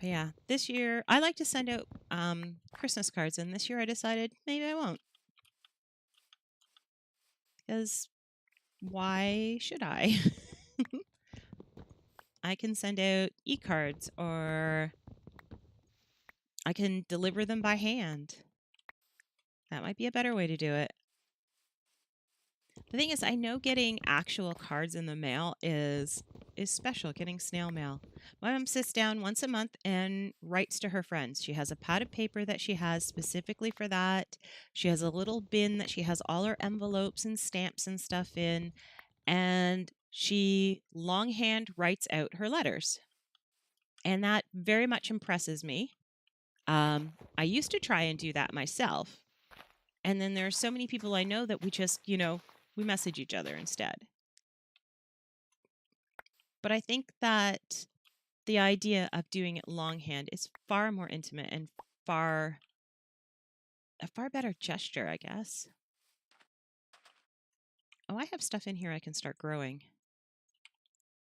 Yeah, this year I like to send out Christmas cards, and this year I decided maybe I won't. Because why should I? I can send out e-cards, or I can deliver them by hand. That might be a better way to do it. The thing is, I know getting actual cards in the mail is special, getting snail mail. My mom sits down once a month and writes to her friends. She has a pad of paper that she has specifically for that. She has a little bin that she has all her envelopes and stamps and stuff in, and she longhand writes out her letters. And that very much impresses me. I used to try and do that myself. And then there are so many people I know that we just, we message each other instead. But I think that the idea of doing it longhand is far more intimate and a far better gesture, I guess. Oh, I have stuff in here I can start growing.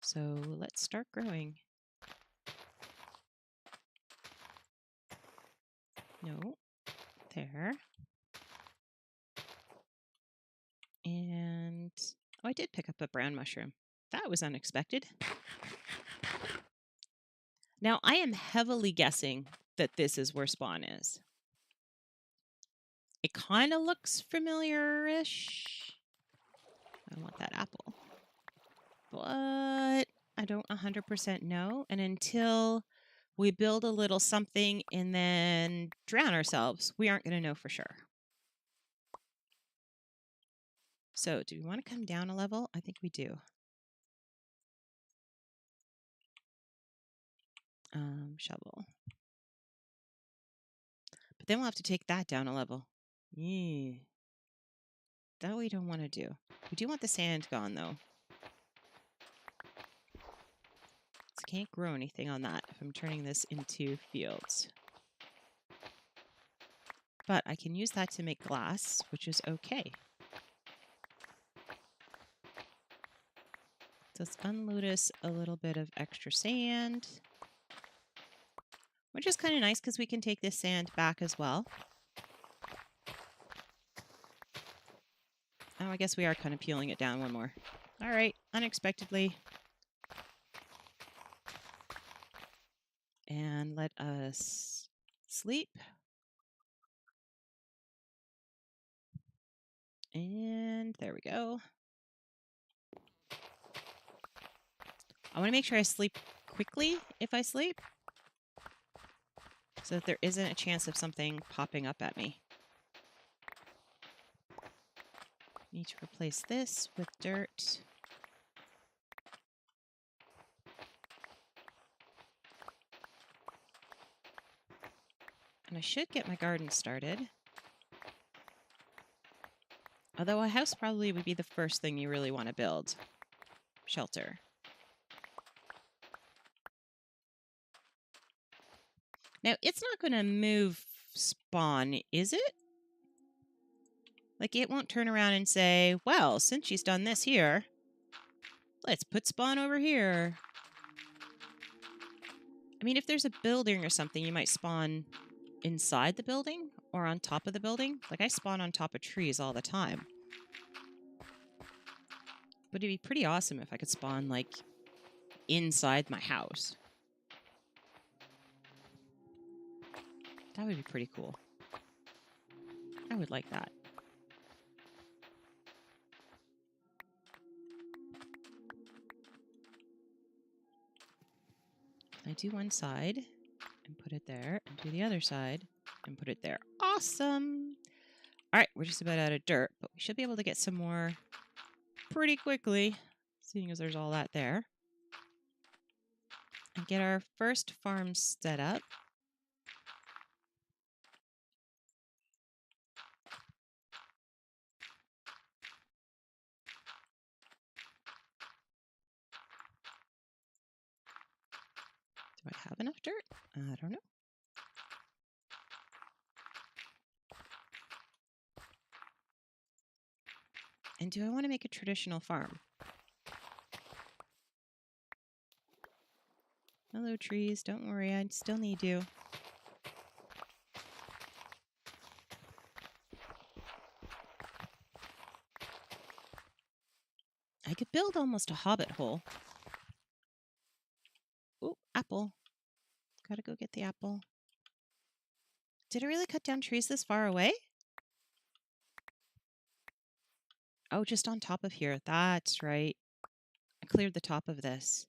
So let's start growing. No, there. And oh, I did pick up a brown mushroom. That was unexpected. Now, I am heavily guessing that this is where spawn is. It kind of looks familiar-ish. I want that apple. But I don't 100% know. And until we build a little something and then drown ourselves, we aren't going to know for sure. So do we want to come down a level? I think we do. Shovel. But then we'll have to take that down a level. Yeah. That we don't want to do. We do want the sand gone, though. So I can't grow anything on that if I'm turning this into fields. But I can use that to make glass, which is okay. Let's unload us a little bit of extra sand. Which is kind of nice because we can take this sand back as well. Oh, I guess we are kind of peeling it down one more. All right, unexpectedly. And let us sleep. And there we go. I want to make sure I sleep quickly if I sleep, so that there isn't a chance of something popping up at me. Need to replace this with dirt. And I should get my garden started. Although a house probably would be the first thing you really want to build. Shelter. Now, it's not going to move spawn, is it? Like, it won't turn around and say, well, since she's done this here, let's put spawn over here. I mean, if there's a building or something, you might spawn inside the building or on top of the building. Like, I spawn on top of trees all the time. But it'd be pretty awesome if I could spawn, like, inside my house. That would be pretty cool. I would like that. I do one side and put it there, and do the other side and put it there. Awesome! All right, we're just about out of dirt, but we should be able to get some more pretty quickly, seeing as there's all that there. And get our first farm set up. Do I have enough dirt? I don't know. And do I want to make a traditional farm? Hello, trees. Don't worry, I still need you. I could build almost a hobbit hole. Ooh, apple. Gotta go get the apple. Did I really cut down trees this far away? Oh, just on top of here. That's right. I cleared the top of this.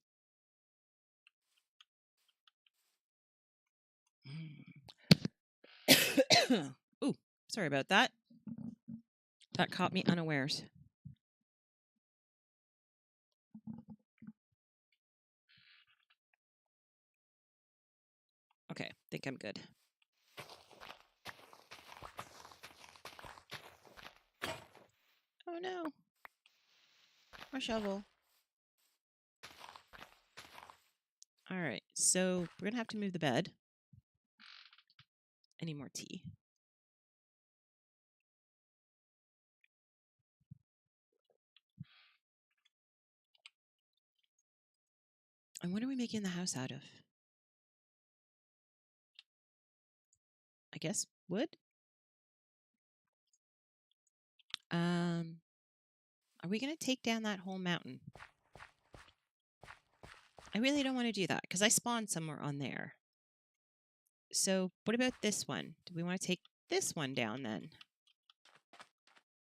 Ooh, sorry about that. That caught me unawares. Okay, think I'm good. Oh no. My shovel. All right, so we're going to have to move the bed. I need more tea. And what are we making the house out of? I guess wood? Are we going to take down that whole mountain? I really don't want to do that because I spawned somewhere on there. So what about this one? Do we want to take this one down then?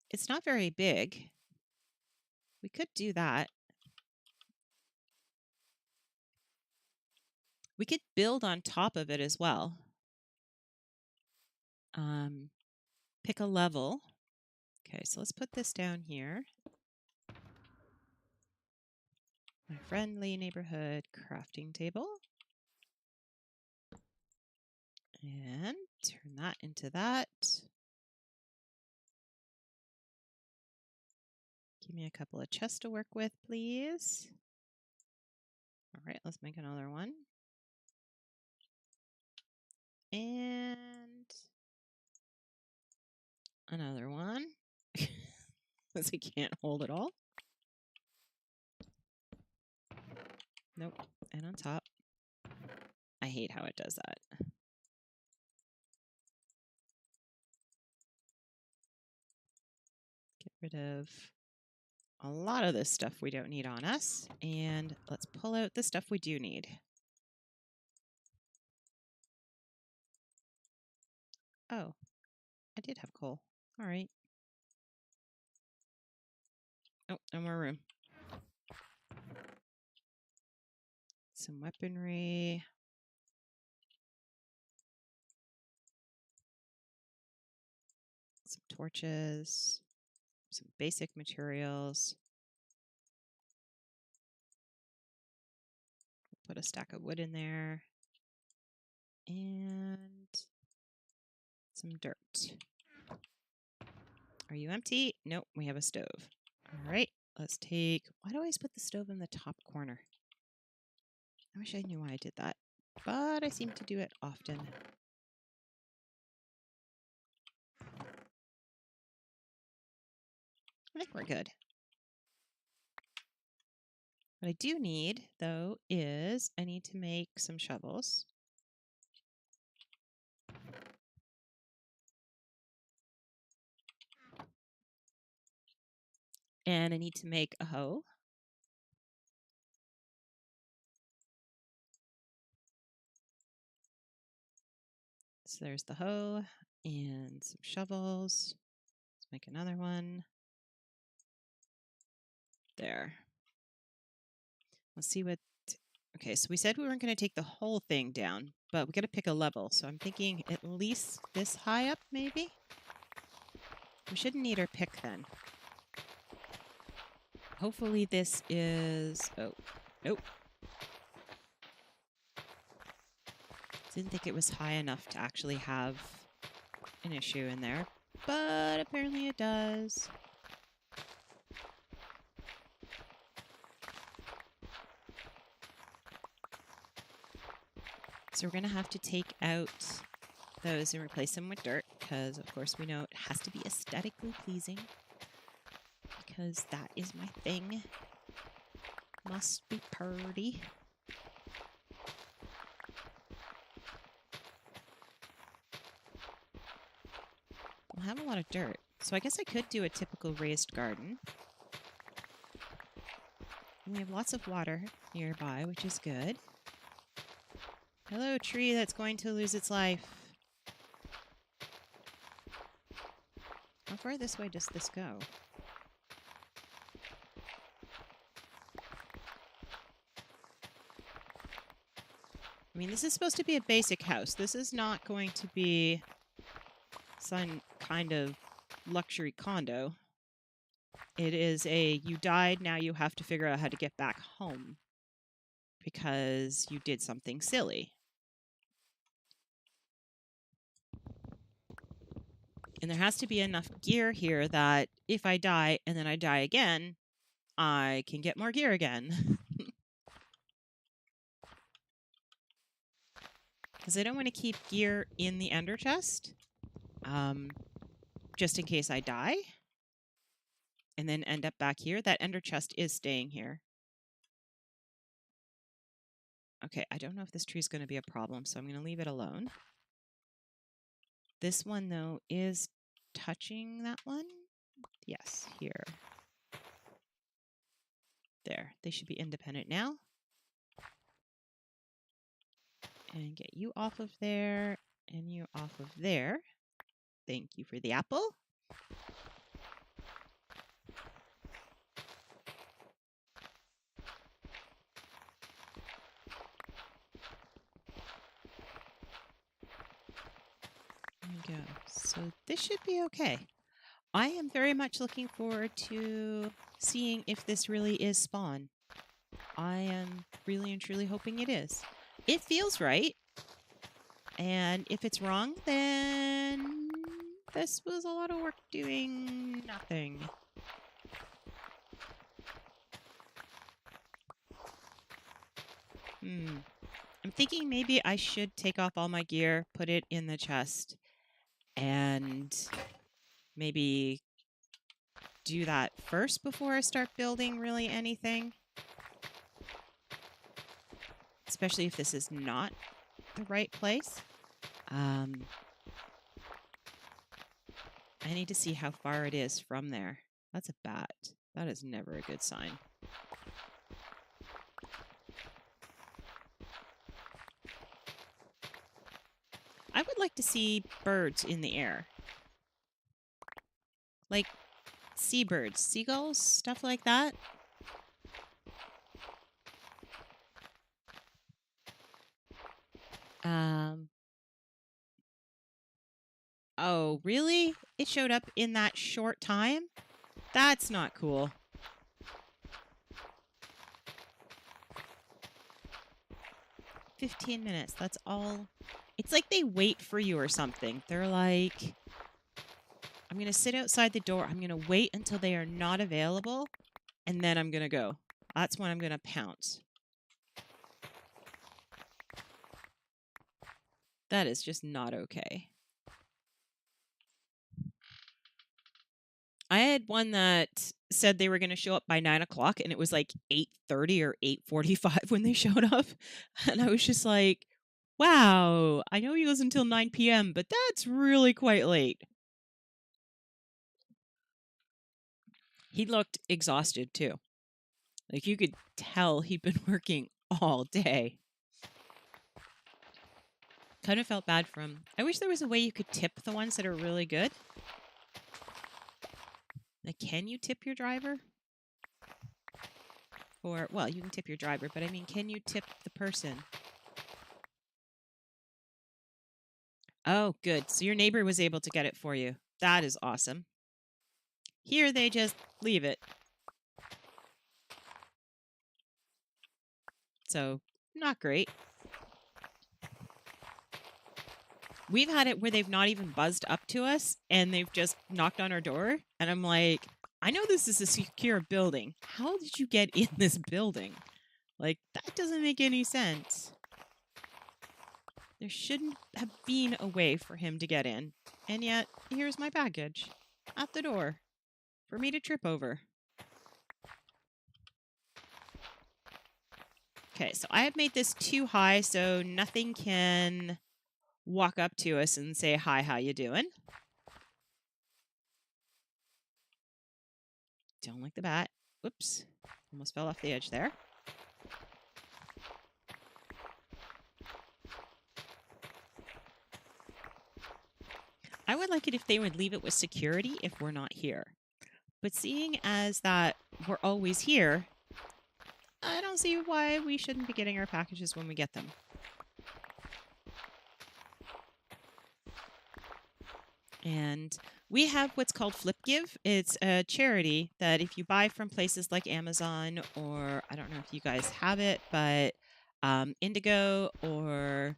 It's not very big. We could do that. We could build on top of it as well. Pick a level. Okay, so let's put this down here. My friendly neighborhood crafting table. And turn that into that. Give me a couple of chests to work with, please. All right, let's make another one. And another one. Because I can't hold it all. Nope. And on top. I hate how it does that. Get rid of a lot of this stuff we don't need on us. And let's pull out the stuff we do need. Oh, I did have coal. All right. Oh, no more room. Some weaponry. Some torches. Some basic materials. Put a stack of wood in there. And some dirt. Are you empty? Nope, we have a stove. All right, let's take... Why do I always put the stove in the top corner? I wish I knew why I did that, but I seem to do it often. I think we're good. What I do need, though, is I need to make some shovels. And I need to make a hoe. So there's the hoe and some shovels. Let's make another one. There. Let's see what... Okay, so we said we weren't going to take the whole thing down, but we got to pick a level. So I'm thinking at least this high up, maybe? We shouldn't need our pick then. Hopefully this is... Oh, nope. Didn't think it was high enough to actually have an issue in there, but apparently it does. So we're going to have to take out those and replace them with dirt because, of course, we know it has to be aesthetically pleasing because that is my thing. Must be pretty. have a lot of dirt. So I guess I could do a typical raised garden. We have lots of water nearby, which is good. Hello, tree that's going to lose its life. How far this way does this go? I mean, this is supposed to be a basic house. This is not going to be some kind of luxury condo. It is a, you died, now you have to figure out how to get back home because you did something silly. And there has to be enough gear here that if I die and then I die again, I can get more gear again. Because I don't want to keep gear in the ender chest, just in case I die and then end up back here. That ender chest is staying here. Okay, I don't know if this tree is going to be a problem, so I'm going to leave it alone. This one, though, is touching that one. Yes, here. There. They should be independent now. And get you off of there, and you off of there. Thank you for the apple. There we go. So this should be okay. I am very much looking forward to seeing if this really is spawn. I am really and truly hoping it is. It feels right. And if it's wrong, then this was a lot of work doing nothing. I'm thinking maybe I should take off all my gear, put it in the chest, and maybe do that first before I start building really anything. Especially if this is not the right place. I need to see how far it is from there. That's a bat. That is never a good sign. I would like to see birds in the air. Like seabirds, seagulls, stuff like that. Oh, really? It showed up in that short time? That's not cool. "15 minutes, that's all." It's like they wait for you or something. They're like, I'm going to sit outside the door. I'm going to wait until they are not available, and then I'm going to go. That's when I'm going to pounce. That is just not okay. I had one that said they were going to show up by 9 o'clock, and it was like 8:30 or 8:45 when they showed up. And I was just like, wow, I know he goes until 9 p.m., but that's really quite late. He looked exhausted, too. Like, you could tell he'd been working all day. Kind of felt bad for him. I wish there was a way you could tip the ones that are really good. Like, can you tip your driver? Or, well, you can tip your driver, but I mean, can you tip the person? Oh, good. So your neighbor was able to get it for you. That is awesome. Here, they just leave it. So, not great. We've had it where they've not even buzzed up to us, and they've just knocked on our door, and I'm like, I know this is a secure building. How did you get in this building? Like, that doesn't make any sense. There shouldn't have been a way for him to get in. And yet, here's my baggage at the door for me to trip over. Okay, so I have made this too high so nothing can walk up to us and say, hi, how you doing? Don't like the bat. Whoops. Almost fell off the edge there. I would like it if they would leave it with security if we're not here. But seeing as that we're always here, I don't see why we shouldn't be getting our packages when we get them. And we have what's called Flip Give. It's a charity that if you buy from places like Amazon, or I don't know if you guys have it, but Indigo or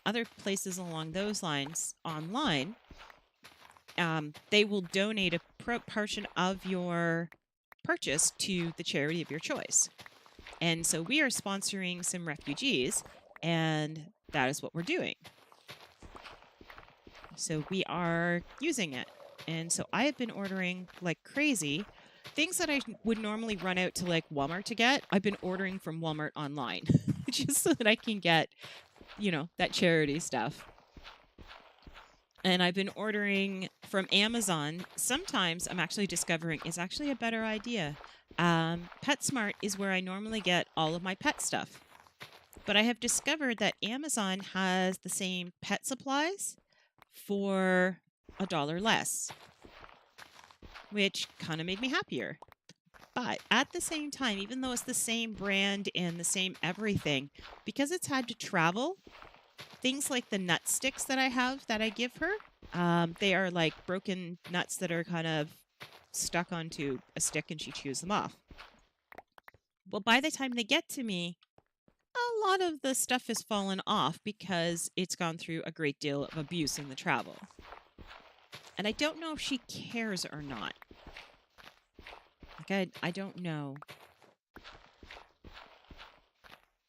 other places along those lines online, they will donate a portion of your purchase to the charity of your choice. And so we are sponsoring some refugees, and that is what we're doing. So we are using it. And so I have been ordering like crazy. Things that I would normally run out to like Walmart to get, I've been ordering from Walmart online just so that I can get, you know, that charity stuff. And I've been ordering from Amazon. Sometimes I'm actually discovering it's actually a better idea. PetSmart is where I normally get all of my pet stuff. But I have discovered that Amazon has the same pet supplies for $1 less, which kind of made me happier. But at the same time, even though it's the same brand and the same everything, because it's had to travel, things like the nut sticks that I have that I give her, they are like broken nuts that are kind of stuck onto a stick and she chews them off. Well, by the time they get to me, a lot of the stuff has fallen off because it's gone through a great deal of abuse in the travel. And I don't know if she cares or not. Like, I don't know.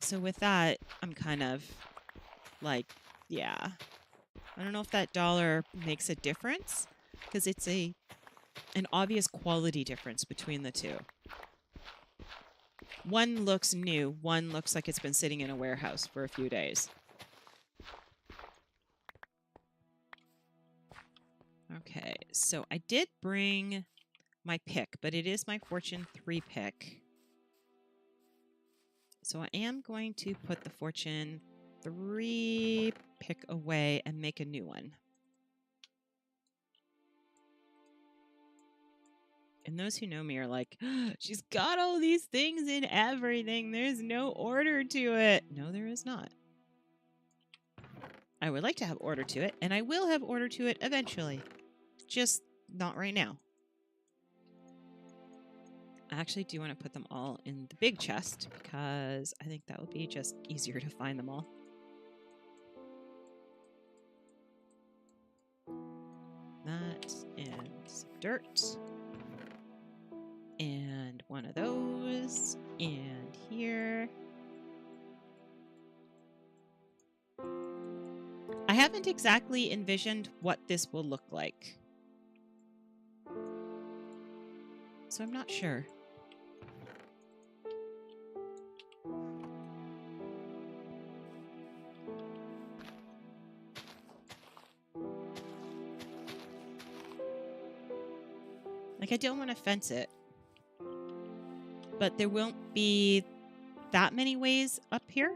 So with that, I'm kind of like, yeah. I don't know if that $1 makes a difference, because it's an obvious quality difference between the two. One looks new, one looks like it's been sitting in a warehouse for a few days. Okay, so I did bring my pick, but it is my Fortune 3 pick. So I am going to put the Fortune 3 pick away and make a new one. And those who know me are like, oh, she's got all these things in everything. There's no order to it. No, there is not. I would like to have order to it, and I will have order to it eventually. Just not right now. I actually do want to put them all in the big chest because I think that would be just easier to find them all. That and some dirt. And one of those. And here. I haven't exactly envisioned what this will look like. So I'm not sure. Like, I don't want to fence it. But there won't be that many ways up here.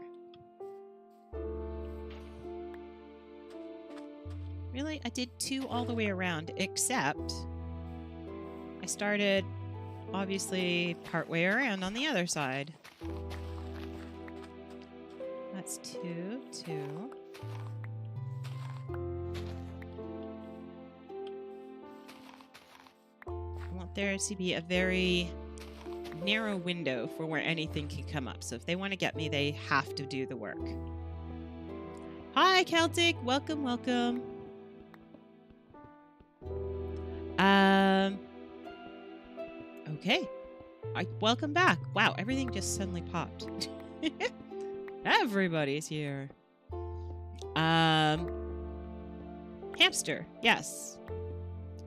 Really? I did 2 all the way around, except I started, obviously, part way around on the other side. That's 2, 2. I want there to be a very narrow window for where anything can come up. So if they want to get me, they have to do the work. Hi, Celtic. Welcome, welcome. Okay. Welcome back. Wow, everything just suddenly popped. Everybody's here. Hamster. Yes.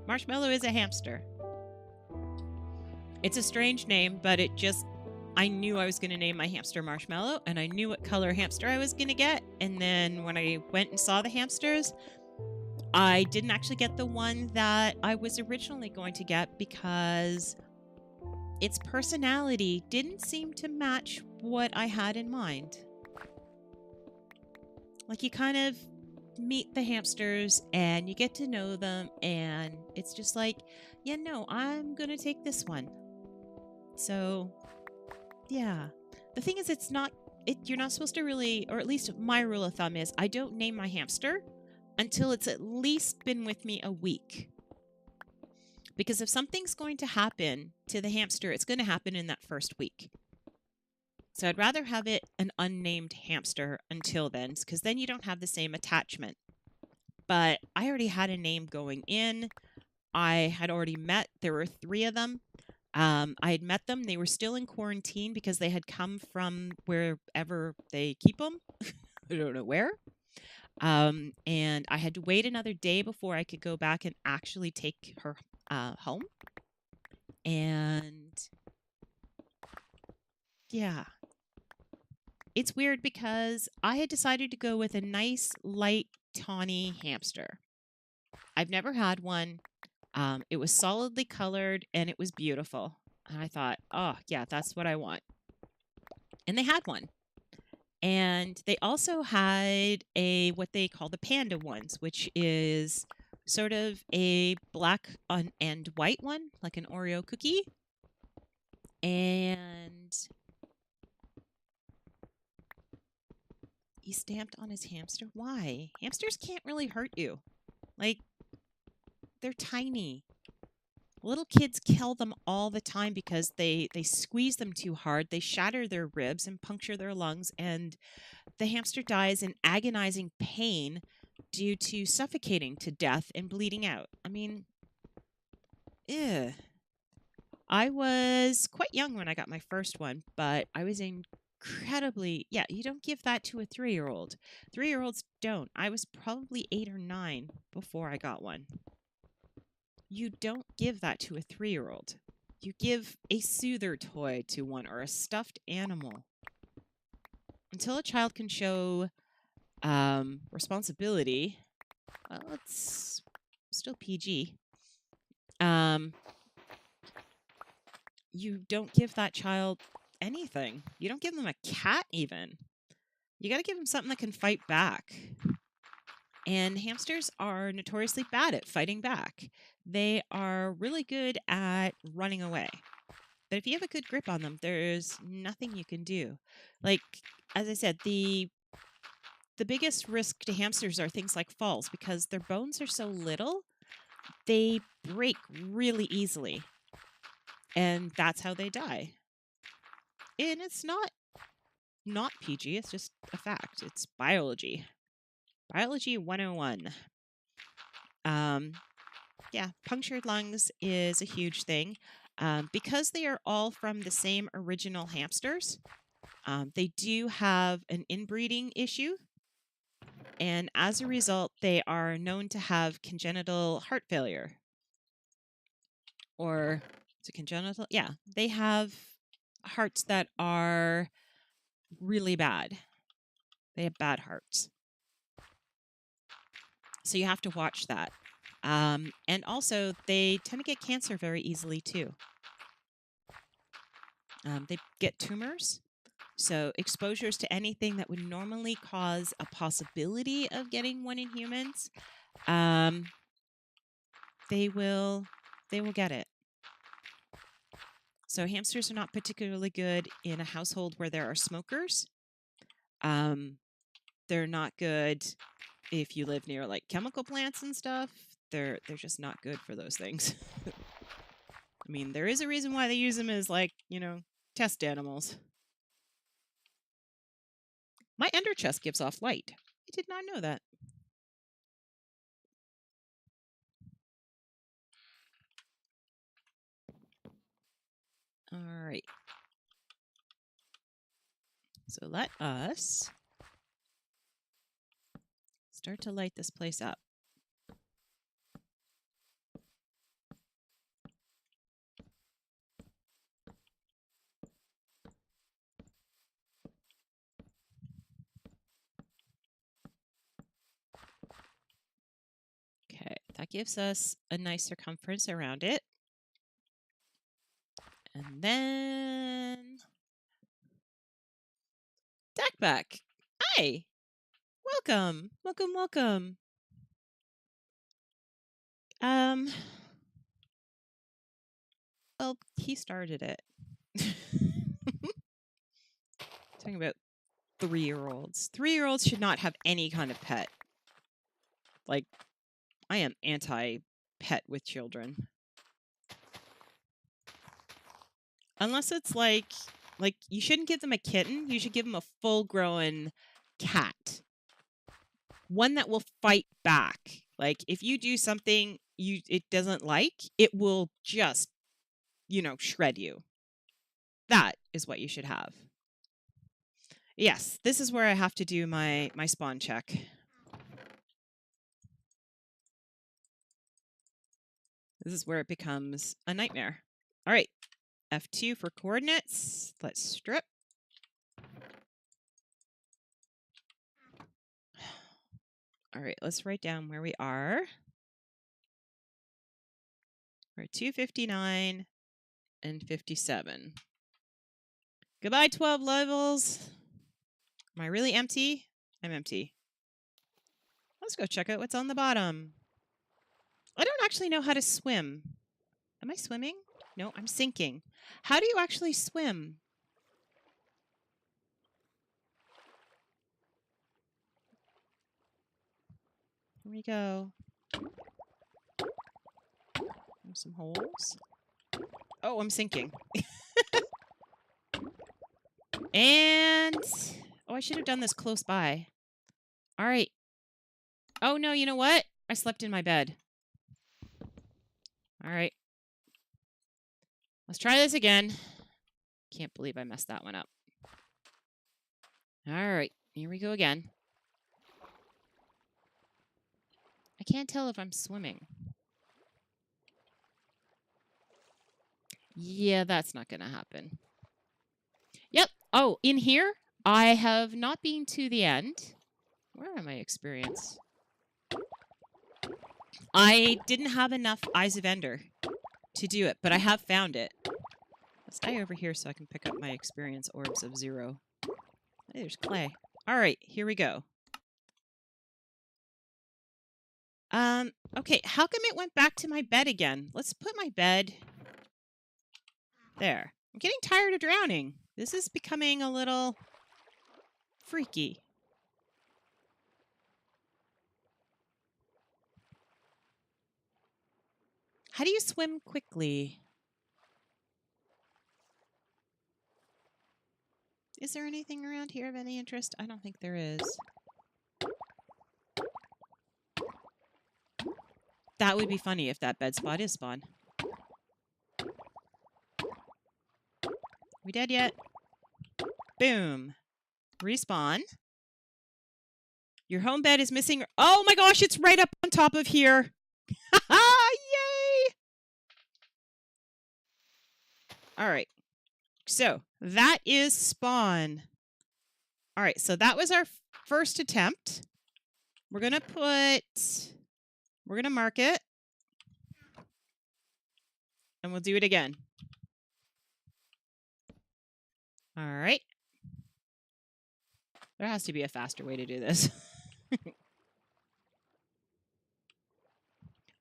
Marshmallow is a hamster. It's a strange name, but I knew I was going to name my hamster Marshmallow, and I knew what color hamster I was going to get. And then when I went and saw the hamsters, I didn't actually get the one that I was originally going to get because its personality didn't seem to match what I had in mind. Like, you kind of meet the hamsters and you get to know them, and it's just like, yeah, no, I'm gonna take this one. So, yeah. The thing is, you're not supposed to really, or at least my rule of thumb is, I don't name my hamster until it's at least been with me a week. Because if something's going to happen to the hamster, it's going to happen in that first week. So I'd rather have it an unnamed hamster until then, because then you don't have the same attachment. But I already had a name going in. I had already there were 3 of them. I had met them. They were still in quarantine because they had come from wherever they keep them. I don't know where. And I had to wait another day before I could go back and actually take her home. And yeah, it's weird because I had decided to go with a nice, light, tawny hamster. I've never had one. It was solidly colored and it was beautiful. And I thought, oh, yeah, that's what I want. And they had one. And they also had what they call the panda ones, which is sort of a black and white one, like an Oreo cookie. And he stamped on his hamster. Why? Hamsters can't really hurt you. Like, they're tiny. Little kids kill them all the time because they squeeze them too hard. They shatter their ribs and puncture their lungs, and the hamster dies in agonizing pain due to suffocating to death and bleeding out. I mean, ew. I was quite young when I got my first one, but I was incredibly, yeah, you don't give that to a 3-year-old. 3-year-olds don't. I was probably 8 or 9 before I got one. You don't give that to a 3-year-old. You give a soother toy to one or a stuffed animal. Until a child can show responsibility, well, it's still PG. You don't give that child anything. You don't give them a cat even. You got to give them something that can fight back. And hamsters are notoriously bad at fighting back. They are really good at running away. But if you have a good grip on them, there's nothing you can do. Like, as I said, the biggest risk to hamsters are things like falls, because their bones are so little, they break really easily. And that's how they die. And it's not PG, it's just a fact. It's biology. Biology 101. Yeah, punctured lungs is a huge thing. Because they are all from the same original hamsters, they do have an inbreeding issue. And as a result, they are known to have congenital heart failure. Or is it congenital? Yeah, they have hearts that are really bad. They have bad hearts. So you have to watch that. And also, they tend to get cancer very easily, too. They get tumors. So exposures to anything that would normally cause a possibility of getting one in humans, they will get it. So hamsters are not particularly good in a household where there are smokers. They're not good if you live near like chemical plants and stuff. They're just not good for those things. I mean, there is a reason why they use them as, like, test animals. My ender chest gives off light. I did not know that. All right. So let us start to light this place up. Okay, that gives us a nice circumference around it. And then... Duckbuck. Hi. Welcome. Welcome, welcome. Well, he started it. Talking about 3-year-olds. 3-year-olds should not have any kind of pet. Like, I am anti-pet with children. Unless it's like you shouldn't give them a kitten. You should give them a full-grown cat. One that will fight back. Like, if you do something it doesn't like, it will just, shred you. That is what you should have. Yes, this is where I have to do my spawn check. This is where it becomes a nightmare. All right, F2 for coordinates. Let's strip. All right, let's write down where we are. We're at 259 and 57. Goodbye, 12 levels. Am I really empty? I'm empty. Let's go check out what's on the bottom. I don't actually know how to swim. Am I swimming? No, I'm sinking. How do you actually swim? Here we go. There's some holes. Oh, I'm sinking. And... oh, I should have done this close by. All right. Oh, no, you know what? I slept in my bed. All right. Let's try this again. Can't believe I messed that one up. All right. Here we go again. I can't tell if I'm swimming. Yeah, that's not going to happen. Yep. Oh, in here, I have not been to the end. Where am I experience? I didn't have enough Eyes of Ender to do it, but I have found it. Let's die over here so I can pick up my experience orbs of 0. Hey, there's clay. All right, here we go. Okay, how come it went back to my bed again? Let's put my bed there. I'm getting tired of drowning. This is becoming a little freaky. How do you swim quickly? Is there anything around here of any interest? I don't think there is. That would be funny if that bed spot is spawn. We dead yet? Boom. Respawn. Your home bed is missing. Oh my gosh, it's right up on top of here. Yay! All right. So that is spawn. All right, so that was our first attempt. We're going to mark it. And we'll do it again. All right. There has to be a faster way to do this.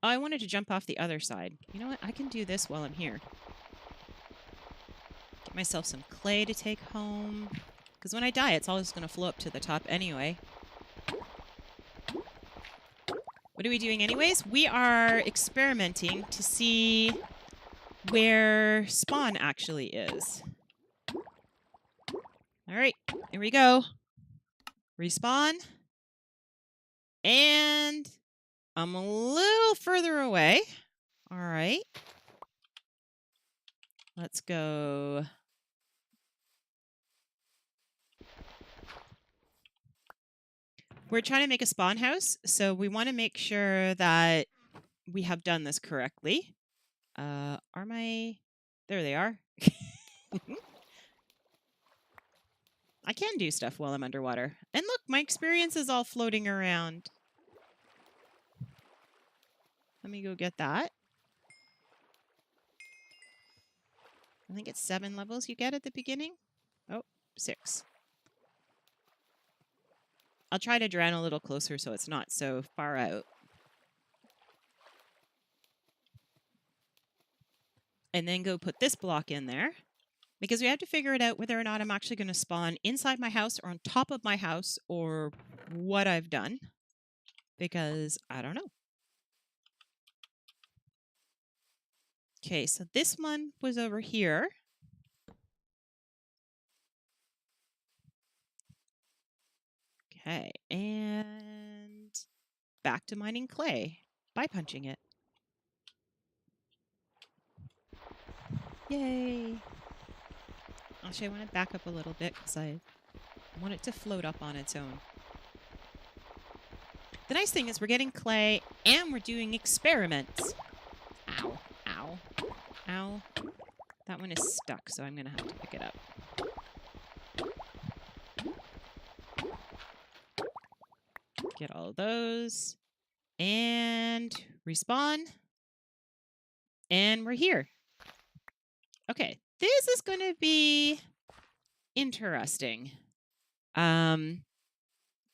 Oh, I wanted to jump off the other side. You know what? I can do this while I'm here. Get myself some clay to take home. Because when I die, it's always going to flow up to the top anyway. What are we doing anyways? We are experimenting to see where spawn actually is. All right, here we go. Respawn. And I'm a little further away. All right. Let's go. We're trying to make a spawn house, so we want to make sure that we have done this correctly. Are my... There they are. I can do stuff while I'm underwater. And look, my experience is all floating around. Let me go get that. I think it's 7 levels you get at the beginning. Oh, 6. I'll try to drown a little closer so it's not so far out. And then go put this block in there. Because we have to figure it out whether or not I'm actually going to spawn inside my house or on top of my house or what I've done. Because I don't know. Okay, so this one was over here. Okay, and back to mining clay by punching it. Yay! Actually, I want to back up a little bit because I want it to float up on its own. The nice thing is we're getting clay and we're doing experiments. Ow, ow, ow. That one is stuck, so I'm going to have to pick it up. Get all of those. And respawn. And we're here. Okay, this is going to be interesting. I'm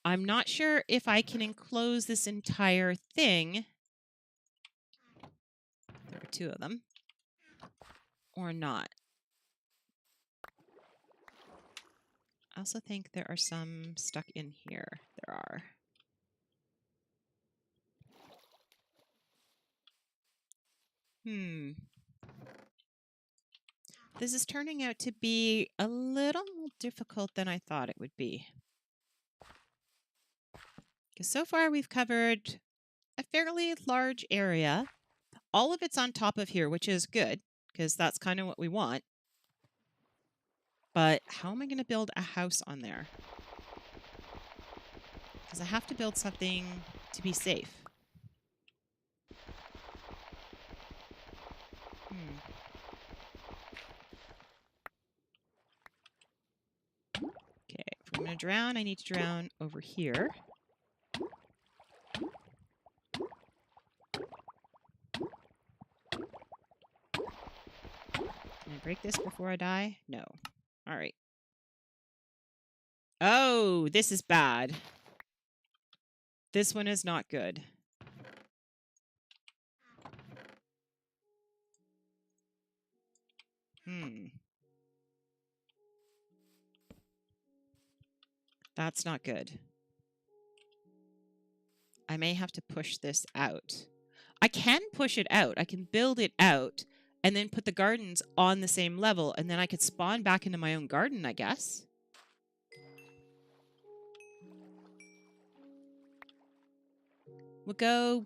not sure if I can enclose this entire thing. There are 2 of them. Or not. I also think there are some stuck in here. There are. This is turning out to be a little more difficult than I thought it would be. Because so far we've covered a fairly large area. All of it's on top of here, which is good, because that's kind of what we want. But how am I going to build a house on there? Because I have to build something to be safe. Okay, if I'm going to drown, I need to drown over here. Can I break this before I die? No. All right. Oh, this is bad. This one is not good. That's not good. I may have to push this out. I can push it out. I can build it out and then put the gardens on the same level, and then I could spawn back into my own garden, I guess. We'll go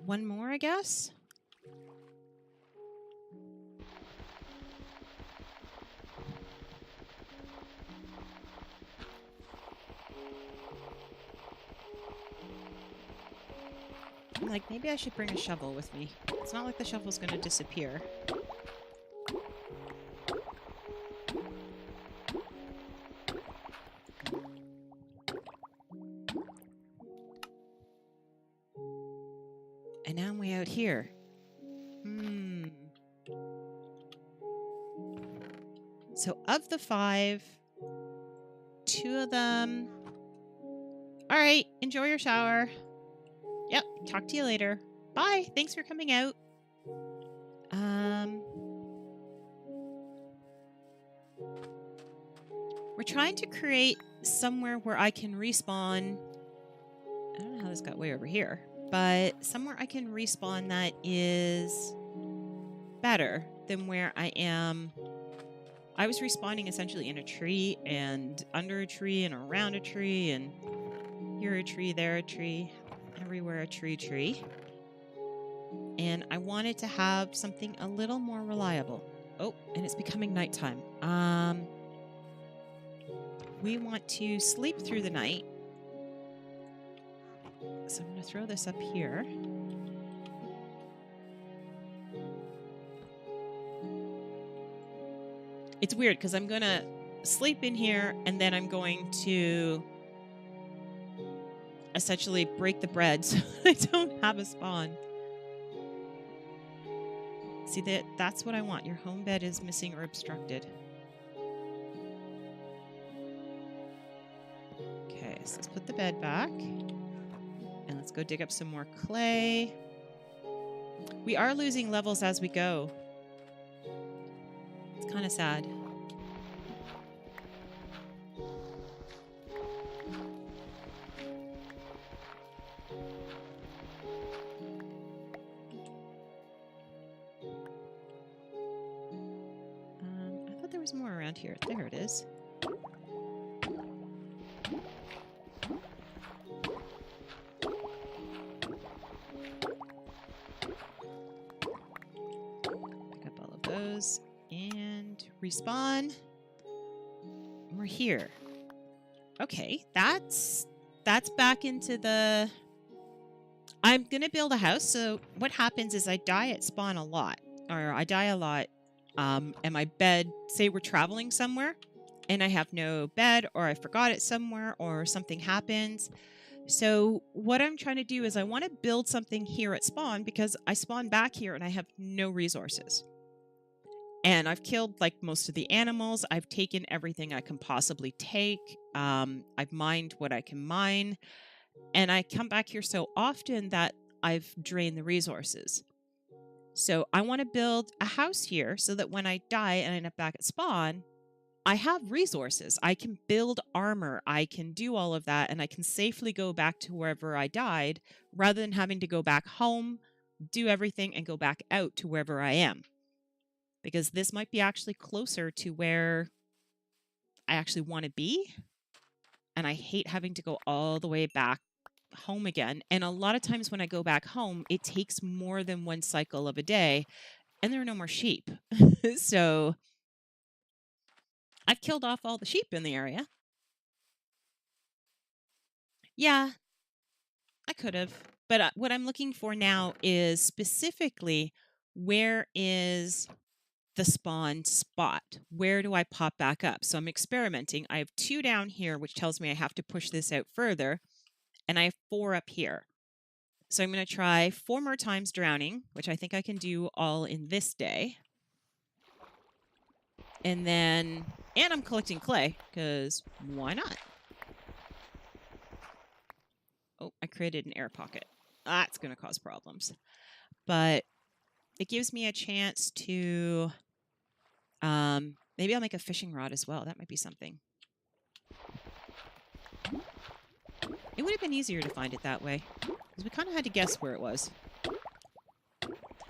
1 more, I guess. I'm like, maybe I should bring a shovel with me. It's not like the shovel's going to disappear. And now I'm way out here. So of the 5, 2 of them... All right, enjoy your shower. Yep, talk to you later. Bye, thanks for coming out. We're trying to create somewhere where I can respawn. I don't know how this got way over here, but somewhere I can respawn that is better than where I am. I was respawning essentially in a tree and under a tree and around a tree and here a tree, there a tree, everywhere a tree. And I wanted to have something a little more reliable. Oh, and it's becoming nighttime. We want to sleep through the night. So I'm going to throw this up here. It's weird because I'm going to sleep in here and then I'm going to essentially break the bread so I don't have a spawn. See, that's what I want. Your home bed is missing or obstructed. Okay, so let's put the bed back. And let's go dig up some more clay. We are losing levels as we go. It's kind of sad. I thought there was more around here. There it is. Pick up all of those and respawn. We're here. Okay, that's back into the... I'm going to build a house, so what happens is I die at spawn a lot. Or I die a lot, and my bed... Say we're traveling somewhere, and I have no bed, or I forgot it somewhere, or something happens. So what I'm trying to do is I want to build something here at spawn, because I spawn back here and I have no resources. And I've killed, like, most of the animals. I've taken everything I can possibly take. I've mined what I can mine. And I come back here so often that I've drained the resources. So I want to build a house here so that when I die and I end up back at spawn, I have resources. I can build armor. I can do all of that. And I can safely go back to wherever I died rather than having to go back home, do everything, and go back out to wherever I am. Because this might be actually closer to where I actually want to be. And I hate having to go all the way back home again. And a lot of times when I go back home, it takes more than one cycle of a day. And there are no more sheep. So I've killed off all the sheep in the area. Yeah, I could have. But what I'm looking for now is specifically where is the spawn spot? Where do I pop back up? So I'm experimenting. I have 2 down here, which tells me I have to push this out further. And I have 4 up here. So I'm going to try 4 more times drowning, which I think I can do all in this day. And then, and I'm collecting clay, because why not? Oh, I created an air pocket. That's going to cause problems. But it gives me a chance to... maybe I'll make a fishing rod as well. That might be something. It would have been easier to find it that way, because we kind of had to guess where it was.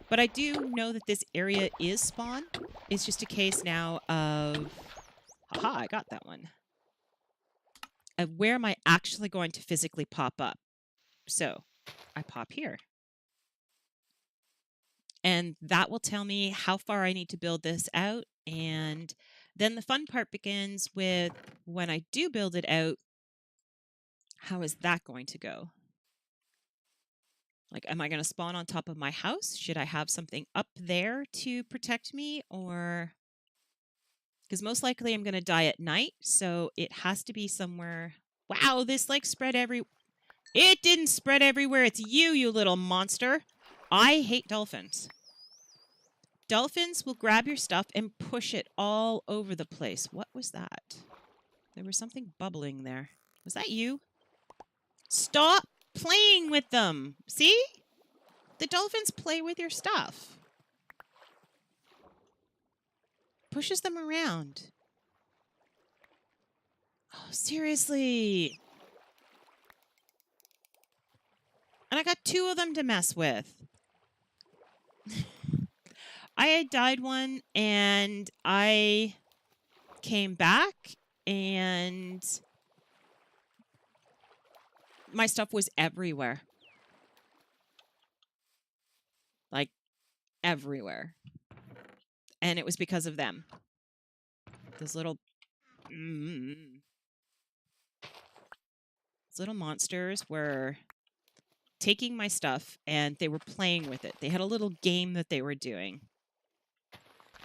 But I do know that this area is spawn. It's just a case now of... Haha, I got that one. Of where am I actually going to physically pop up? So, I pop here. And that will tell me how far I need to build this out. And then the fun part begins with when I do build it out, how is that going to go? Like, am I going to spawn on top of my house? Should I have something up there to protect me? Or... Because most likely I'm going to die at night, so it has to be somewhere... Wow, this, like, spread every... It didn't spread everywhere. It's you, you little monster. I hate dolphins. Dolphins will grab your stuff and push it all over the place. What was that? There was something bubbling there. Was that you? Stop playing with them. See? The dolphins play with your stuff. Pushes them around. Oh, seriously. And I got 2 of them to mess with. I had died one, and I came back, and my stuff was everywhere. Like, everywhere. And it was because of them. Those little... those little monsters were taking my stuff, and they were playing with it. They had a little game that they were doing.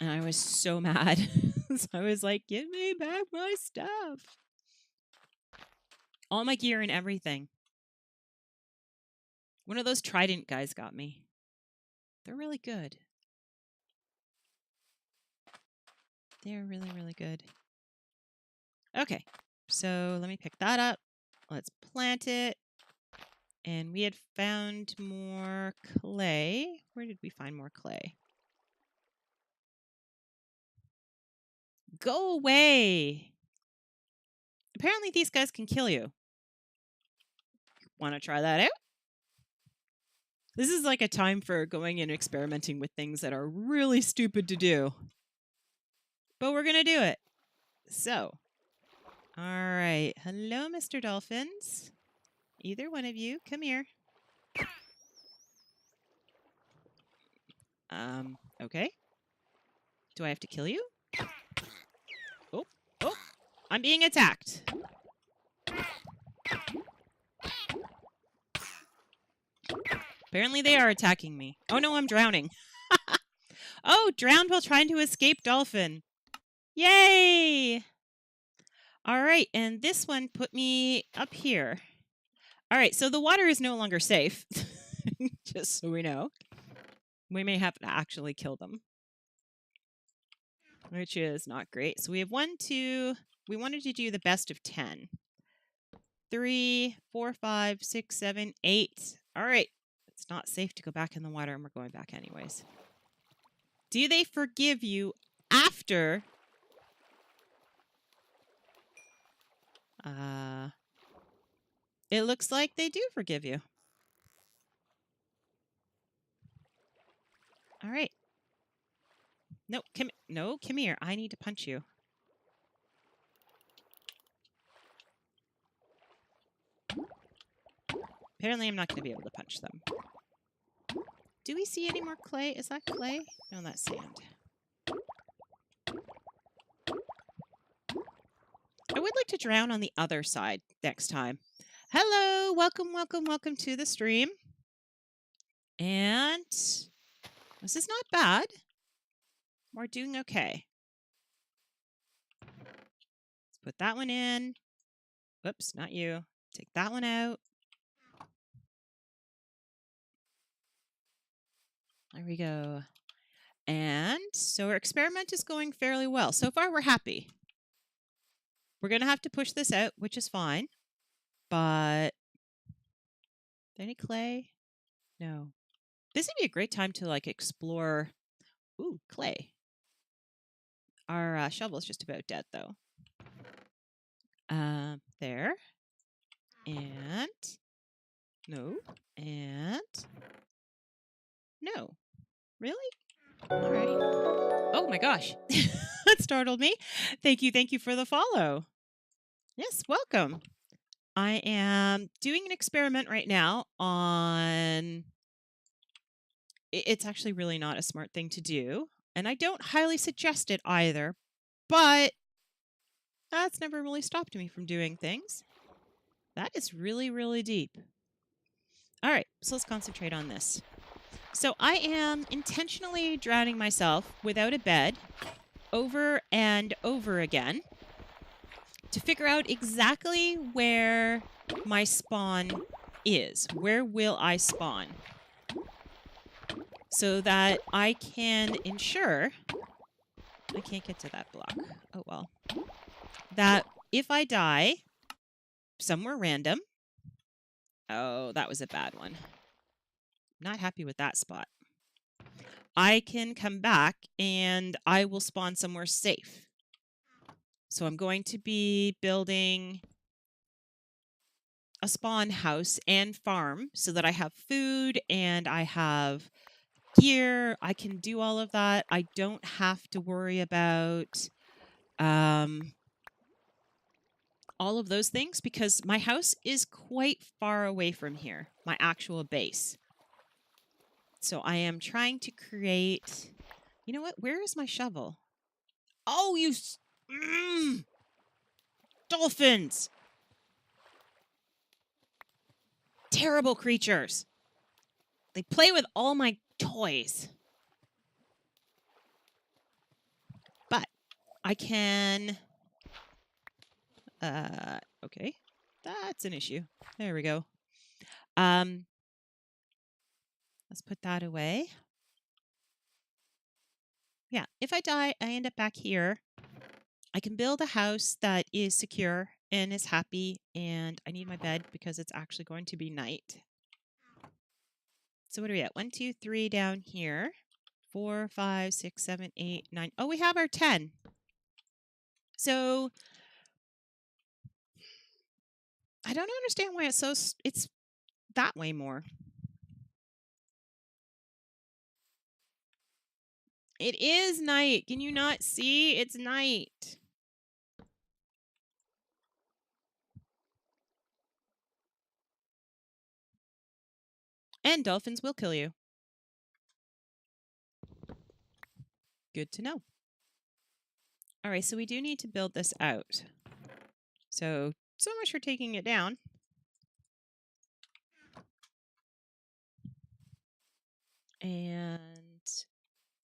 And I was so mad. So I was like, give me back my stuff. All my gear and everything. One of those Trident guys got me. They're really good. They're really, really good. Okay, so let me pick that up. Let's plant it. And we had found more clay. Where did we find more clay? Go away! Apparently these guys can kill you. Want to try that out? This is like a time for going and experimenting with things that are really stupid to do. But we're going to do it. So, all right. Hello, Mr. Dolphins. Either one of you, come here. Okay. Do I have to kill you? Oh, I'm being attacked. Apparently they are attacking me. Oh no, I'm drowning. Oh, drowned while trying to escape dolphin. Yay! All right, and this one put me up here. All right, so the water is no longer safe. Just so we know. We may have to actually kill them, which is not great. So we have 1, 2. We wanted to do the best of 10. 3, 4, 5, 6, 7, 8. All right. It's not safe to go back in the water, and we're going back anyways. Do they forgive you after? It looks like they do forgive you. All right. No, come here. I need to punch you. Apparently, I'm not going to be able to punch them. Do we see any more clay? Is that clay? No, that's sand. I would like to drown on the other side next time. Hello, welcome, welcome, welcome to the stream. And this is not bad. We're doing okay. Let's put that one in. Whoops, not you. Take that one out. There we go. And so our experiment is going fairly well. So far, we're happy. We're going to have to push this out, which is fine. But any clay? No. This would be a great time to like explore. Ooh, clay. Our shovel's just about dead, though. There. And no. And no. Really? All right. Oh my gosh. That startled me. Thank you for the follow. Yes, welcome. I am doing an experiment right now on... It's actually really not a smart thing to do, and I don't highly suggest it either, but that's never really stopped me from doing things. That is really, really deep. All right, so let's concentrate on this. So I am intentionally drowning myself without a bed over and over again to figure out exactly where my spawn is. Where will I spawn? So that I can ensure... I can't get to that block. Oh, well. That if I die somewhere random... Oh, that was a bad one. Not happy with that spot. I can come back and I will spawn somewhere safe. So I'm going to be building a spawn house and farm so that I have food and I have gear. I can do all of that. I don't have to worry about all of those things because my house is quite far away from here, my actual base. So I am trying to create... You know what? Where is my shovel? Oh, you... Dolphins! Terrible creatures. They play with all my toys. But I can... okay. That's an issue. There we go. Let's put that away. Yeah, if I die, I end up back here. I can build a house that is secure and is happy, and I need my bed because it's actually going to be night. So what are we at? 1, 2, 3 down here. 4, 5, 6, 7, 8, 9. Oh, we have our 10. So I don't understand why it's that way more. It is night. Can you not see? It's night. And dolphins will kill you. Good to know. All right, so we do need to build this out. So much for taking it down. And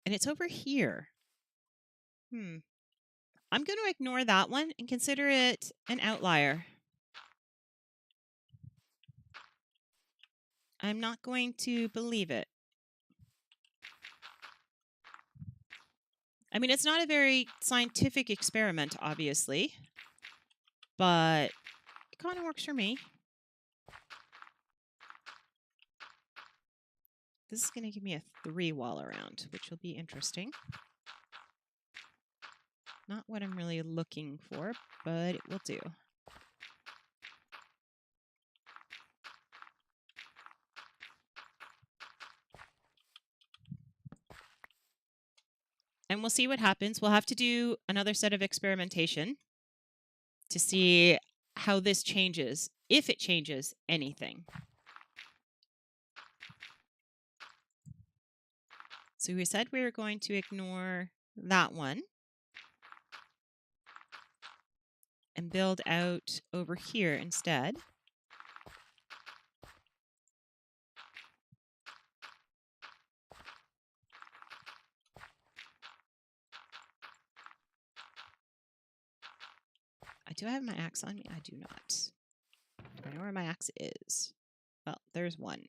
it's over here. I'm going to ignore that one and consider it an outlier. I'm not going to believe it. I mean, it's not a very scientific experiment, obviously, but it kind of works for me. This is going to give me a 3 wall around, which will be interesting. Not what I'm really looking for, but it will do. And we'll see what happens. We'll have to do another set of experimentation to see how this changes, if it changes anything. So we said we were going to ignore that one and build out over here instead. Do I have my axe on me? I do not. Do I know where my axe is? Well, there's one.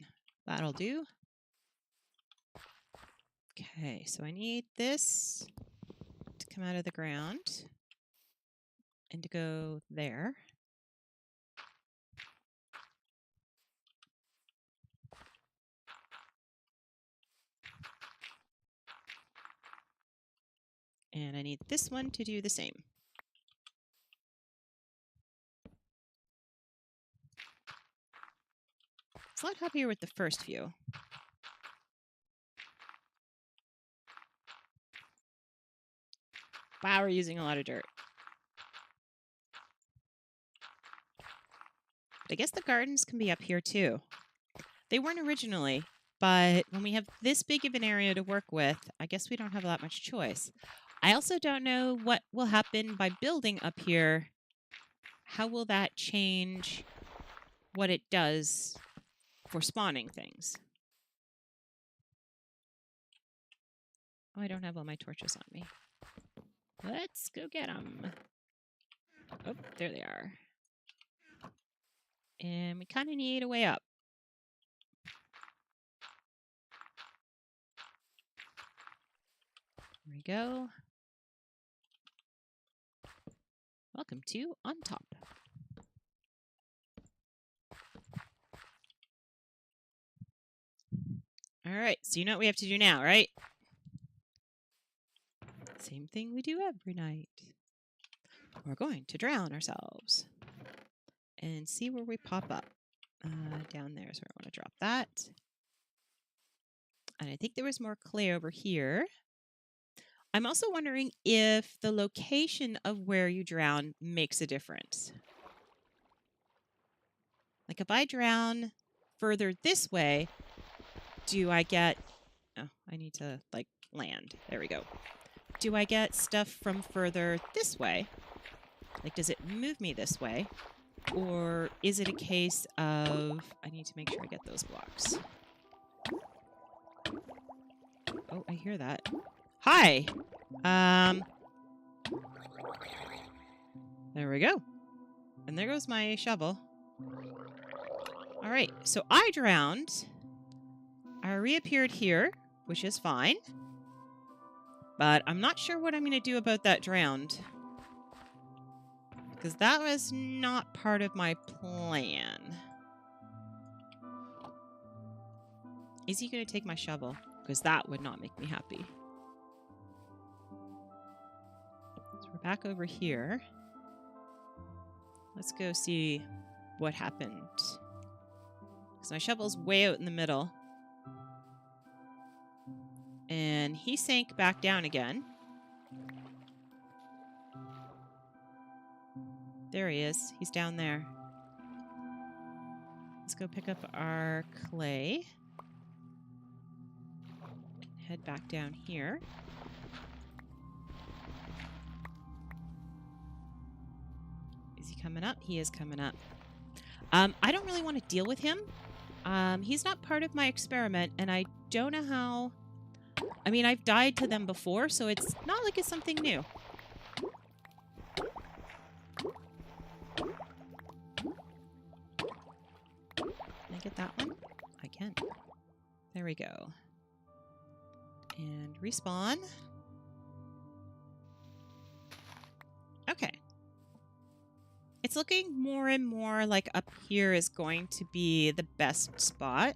That'll do. Okay, so I need this to come out of the ground and to go there. And I need this one to do the same. It's a lot happier with the first view. Wow, we're using a lot of dirt. But I guess the gardens can be up here too. They weren't originally, but when we have this big of an area to work with, I guess we don't have that much choice. I also don't know what will happen by building up here. How will that change what it does for spawning things? Oh, I don't have all my torches on me. Let's go get them. Oh, there they are. And we kind of need a way up. There we go. Welcome to On Top. All right, so you know what we have to do now, right? Same thing we do every night. We're going to drown ourselves and see where we pop up. Down there is where I want to drop that. And I think there was more clay over here. I'm also wondering if the location of where you drown makes a difference. Like if I drown further this way, do I get... Oh, I need to, like, land. There we go. Do I get stuff from further this way? Like, does it move me this way? Or is it a case of... I need to make sure I get those blocks. Oh, I hear that. Hi! There we go. And there goes my shovel. All right, so I drowned. I reappeared here, which is fine. But I'm not sure what I'm going to do about that drowned. Because that was not part of my plan. Is he going to take my shovel? Because that would not make me happy. So we're back over here. Let's go see what happened. Because my shovel's way out in the middle. And he sank back down again. There he is. He's down there. Let's go pick up our clay. Head back down here. Is he coming up? He is coming up. I don't really want to deal with him. He's not part of my experiment, and I don't know how... I mean, I've died to them before, so it's not like it's something new. Can I get that one? I can. There we go. And respawn. Okay. It's looking more and more like up here is going to be the best spot.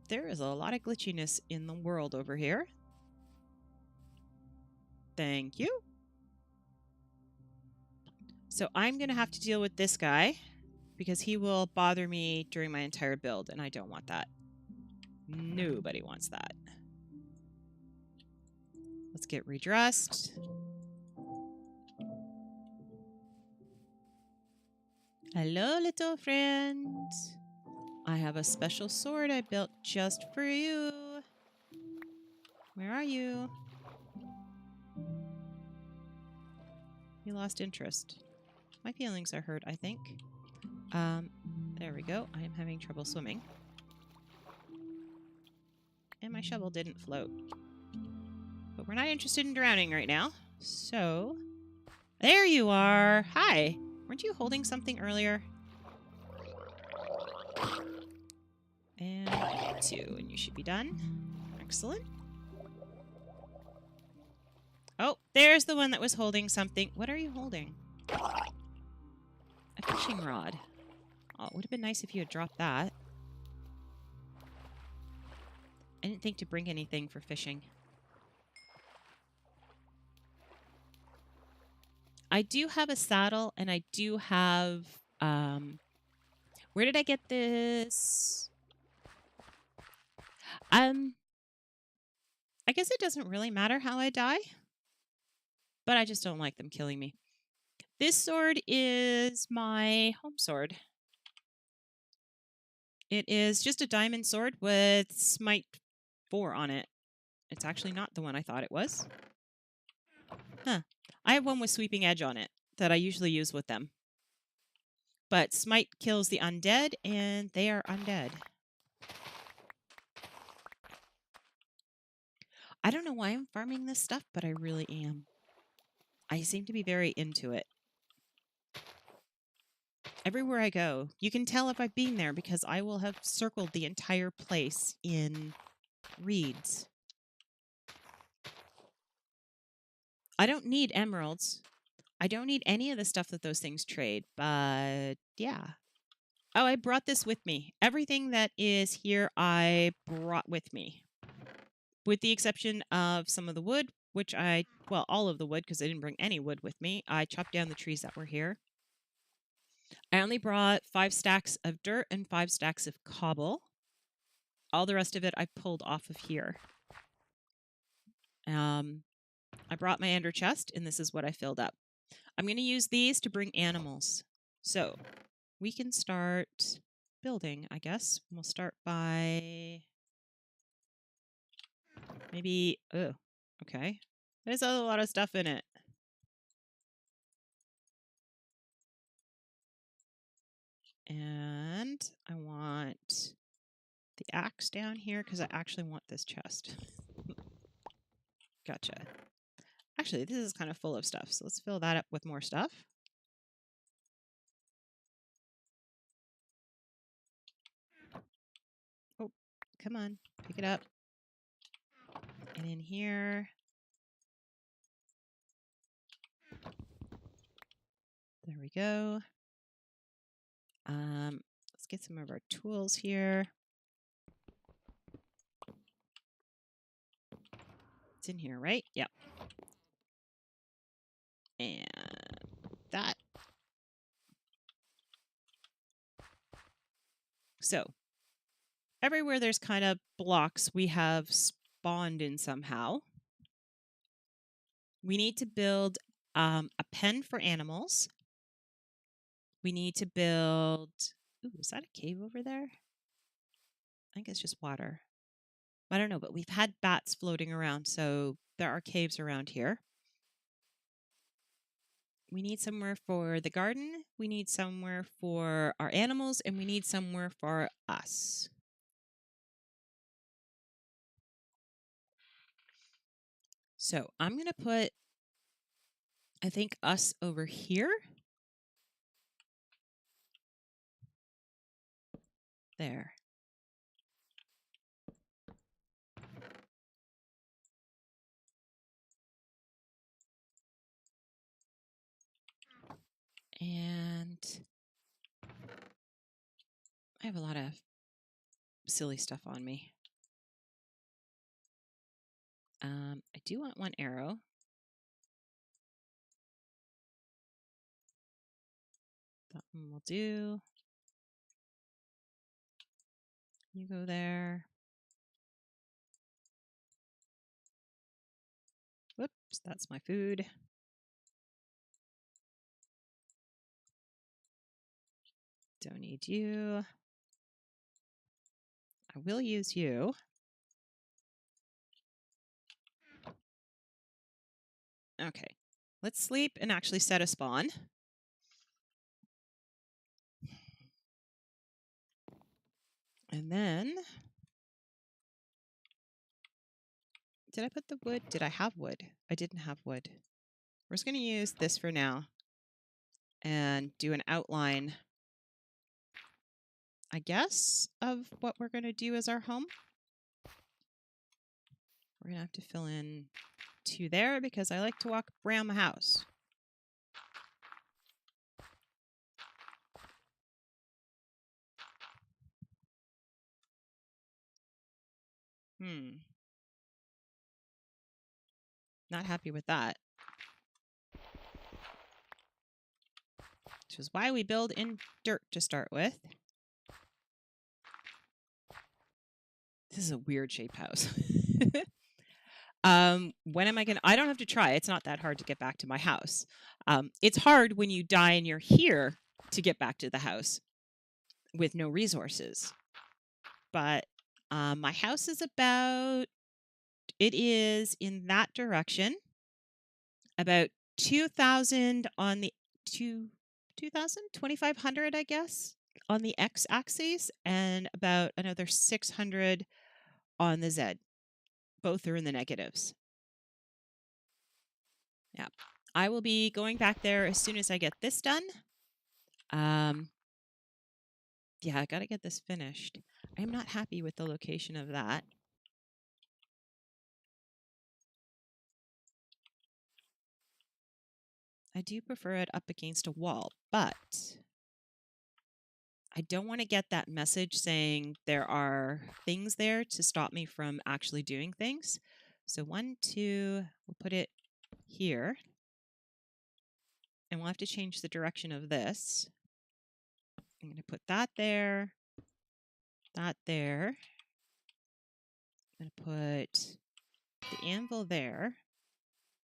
There is a lot of glitchiness in the world over here. Thank you. So I'm going to have to deal with this guy because he will bother me during my entire build, and I don't want that. Nobody wants that. Let's get redressed. Hello, little friend. I have a special sword I built just for you. Where are you? You lost interest. My feelings are hurt, I think. There we go. I am having trouble swimming. And my shovel didn't float. But we're not interested in drowning right now. So, there you are. Hi. Weren't you holding something earlier? And 2, and you should be done. Excellent. Oh, there's the one that was holding something. What are you holding? A fishing rod. Oh, it would have been nice if you had dropped that. I didn't think to bring anything for fishing. I do have a saddle, and I do have... where did I get this? I guess it doesn't really matter how I die. But I just don't like them killing me. This sword is my home sword. It is just a diamond sword with smite 4 on it. It's actually not the one I thought it was. Huh. I have one with sweeping edge on it that I usually use with them. But smite kills the undead, and they are undead. I don't know why I'm farming this stuff, but I really am. I seem to be very into it. Everywhere I go, you can tell if I've been there because I will have circled the entire place in reeds. I don't need emeralds. I don't need any of the stuff that those things trade, but yeah. Oh, I brought this with me. Everything that is here, I brought with me. With the exception of some of the wood, which well, all of the wood, because I didn't bring any wood with me. I chopped down the trees that were here. I only brought 5 stacks of dirt and 5 stacks of cobble. All the rest of it I pulled off of here. I brought my ender chest, and this is what I filled up. I'm going to use these to bring animals. So we can start building, I guess. We'll start by maybe... Oh, okay. There's a lot of stuff in it. And I want the axe down here because I actually want this chest. Gotcha. Actually, this is kind of full of stuff, so let's fill that up with more stuff. Oh, come on. Pick it up. And in here... There we go. Let's get some of our tools here. It's in here, right? Yep. And that. So everywhere there's kind of blocks we have spawned in somehow. We need to build a pen for animals. We need to build... Ooh, is that a cave over there? I think it's just water. I don't know, but we've had bats floating around, so there are caves around here. We need somewhere for the garden, we need somewhere for our animals, and we need somewhere for us. So I'm going to put, I think, us over here. There. And I have a lot of silly stuff on me. I do want one arrow. That one will do. You go there. Whoops, that's my food. Don't need you. I will use you. Okay, let's sleep and actually set a spawn. And then, did I put the wood? Did I have wood? I didn't have wood. We're just going to use this for now and do an outline, I guess, of what we're going to do as our home. We're going to have to fill in 2 there because I like to walk around the house. Not happy with that. Which is why we build in dirt to start with. This is a weird shaped house. When am I gonna... I don't have to try. It's not that hard to get back to my house. It's hard when you die and you're here to get back to the house with no resources. But my house is about... It is in that direction. About 2,000 on the... 2,000? 2,500, I guess, on the x-axis, and about another 600 on the z. Both are in the negatives. Yeah. I will be going back there as soon as I get this done. Yeah, I gotta get this finished. I'm not happy with the location of that. I do prefer it up against a wall, but I don't want to get that message saying there are things there to stop me from actually doing things. So 1, 2, we'll put it here. And we'll have to change the direction of this. I'm going to put that there, that there. I'm going to put the anvil there.